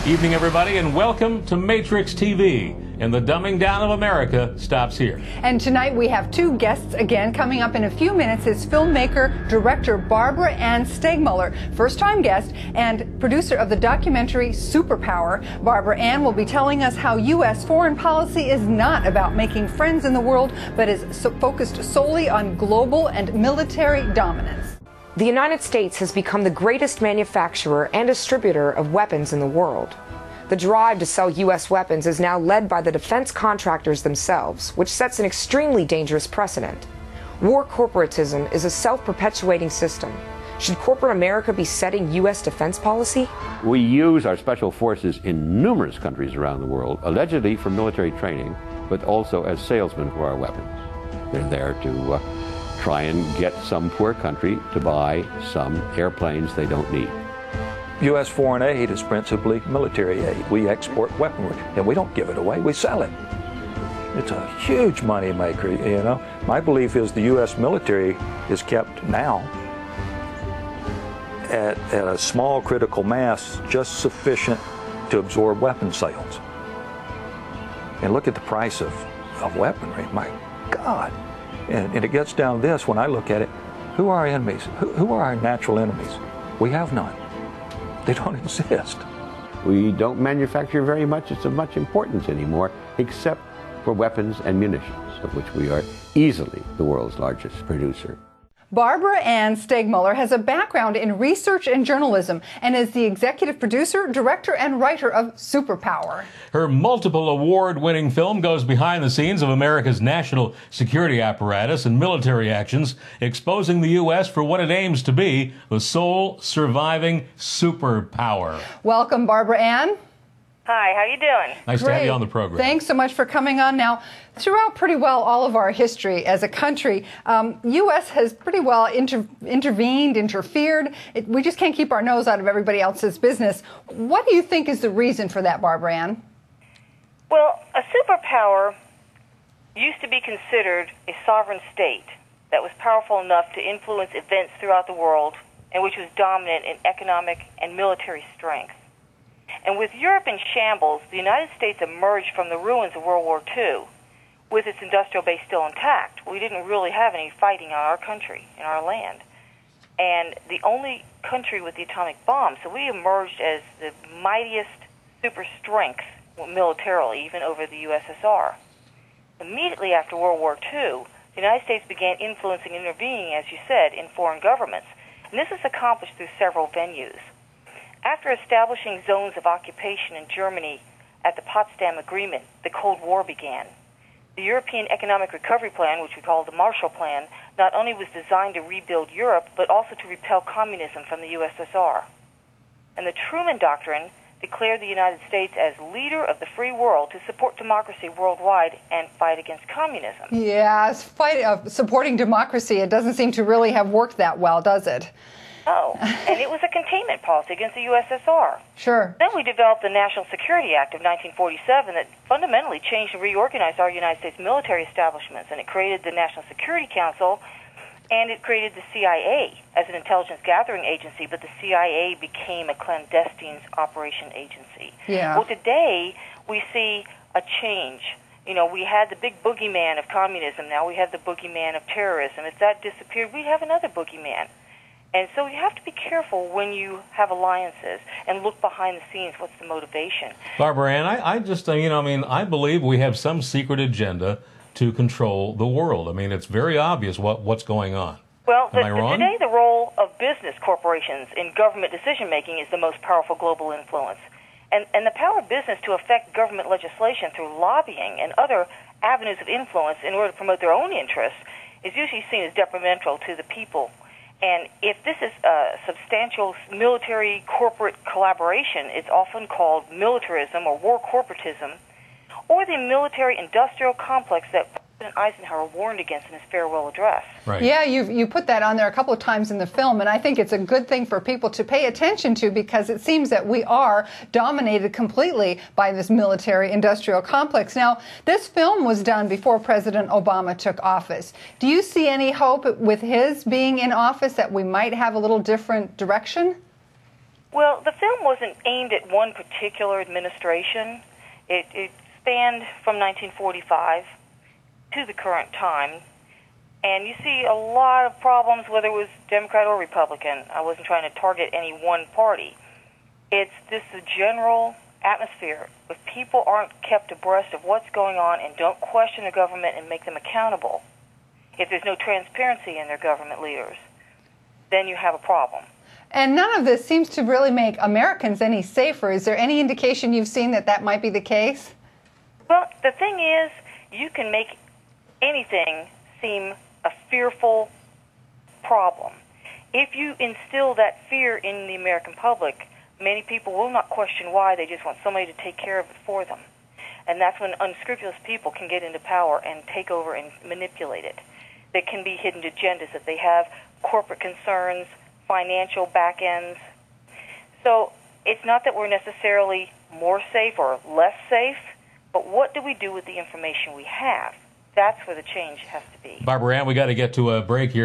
Evening, everybody, and welcome to Matrix TV. And the dumbing down of America stops here. And tonight we have two guests again. Coming up in a few minutes is filmmaker, director Barbara Ann Steegmuller, first-time guest and producer of the documentary Superpower. Barbara Ann will be telling us how U.S. foreign policy is not about making friends in the world, but is focused solely on global and military dominance. The United States has become the greatest manufacturer and distributor of weapons in the world. The drive to sell U.S. weapons is now led by the defense contractors themselves, which sets an extremely dangerous precedent. War corporatism is a self-perpetuating system. Should corporate America be setting U.S. defense policy? We use our special forces in numerous countries around the world, allegedly for military training, but also as salesmen for our weapons. They're there to try and get some poor country to buy some airplanes they don't need. U.S. foreign aid is principally military aid. We export weaponry, and we don't give it away, we sell it. It's a huge money maker, you know. My belief is the U.S. military is kept now at a small critical mass just sufficient to absorb weapon sales. And look at the price of weaponry, my God. And it gets down to this, when I look at it, who are our enemies? Who are our natural enemies? We have none. They don't exist. We don't manufacture very much of much importance anymore, except for weapons and munitions, of which we are easily the world's largest producer. Barbara Ann Steegmuller has a background in research and journalism and is the executive producer, director, and writer of Superpower. Her multiple award-winning film goes behind the scenes of America's national security apparatus and military actions, exposing the U.S. for what it aims to be, the sole surviving superpower. Welcome, Barbara Ann. Hi, how you doing? Nice to have you on the program. Thanks so much for coming on. Now, throughout pretty well all of our history as a country, U.S. has pretty well interfered. We just can't keep our nose out of everybody else's business. What do you think is the reason for that, Barbara Ann? Well, a superpower used to be considered a sovereign state that was powerful enough to influence events throughout the world and which was dominant in economic and military strength. And with Europe in shambles, the United States emerged from the ruins of World War II with its industrial base still intact. We didn't really have any fighting on our country, in our land. And the only country with the atomic bomb, so we emerged as the mightiest super strength militarily, even over the USSR. Immediately after World War II, the United States began influencing and intervening, as you said, in foreign governments. And this is accomplished through several venues. After establishing zones of occupation in Germany at the Potsdam Agreement, the Cold War began. The European Economic Recovery Plan, which we call the Marshall Plan, not only was designed to rebuild Europe, but also to repel communism from the USSR. And the Truman Doctrine declared the United States as leader of the free world to support democracy worldwide and fight against communism. Yes, supporting democracy, it doesn't seem to really have worked that well, does it? Oh, and it was a containment policy against the USSR. Sure. Then we developed the National Security Act of 1947 that fundamentally changed and reorganized our United States military establishments, and it created the National Security Council, and it created the CIA as an intelligence gathering agency, but the CIA became a clandestine operation agency. Yeah. Well, today we see a change. You know, we had the big boogeyman of communism. Now we have the boogeyman of terrorism. If that disappeared, we'd have another boogeyman. And so you have to be careful when you have alliances and look behind the scenes. What's the motivation? Barbara Ann, I just, I believe we have some secret agenda to control the world. I mean, it's very obvious what's going on. Well, Am I wrong? Today the role of business corporations in government decision-making is the most powerful global influence. And the power of business to affect government legislation through lobbying and other avenues of influence in order to promote their own interests is usually seen as detrimental to the people. And if this is a substantial military corporate collaboration, it's often called militarism or war corporatism, or the military industrial complex that President Eisenhower warned against in his farewell address. Right. Yeah, you put that on there a couple of times in the film, and I think it's a good thing for people to pay attention to, because it seems that we are dominated completely by this military industrial complex. Now, this film was done before President Obama took office. Do you see any hope with his being in office that we might have a little different direction? Well, the film wasn't aimed at one particular administration. It spanned from 1945 to the current time. And you see a lot of problems, whether it was Democrat or Republican. I wasn't trying to target any one party. It's just a general atmosphere. If people aren't kept abreast of what's going on and don't question the government and make them accountable, if there's no transparency in their government leaders, then you have a problem. And none of this seems to really make Americans any safer. Is there any indication you've seen that that might be the case? Well, the thing is, you can make anything seem a fearful problem. If you instill that fear in the American public, many people will not question why. They just want somebody to take care of it for them. And that's when unscrupulous people can get into power and take over and manipulate it. There can be hidden agendas that they have, corporate concerns, financial back ends. So it's not that we're necessarily more safe or less safe, but what do we do with the information we have? That's where the change has to be. Barbara Ann, we got to get to a break here.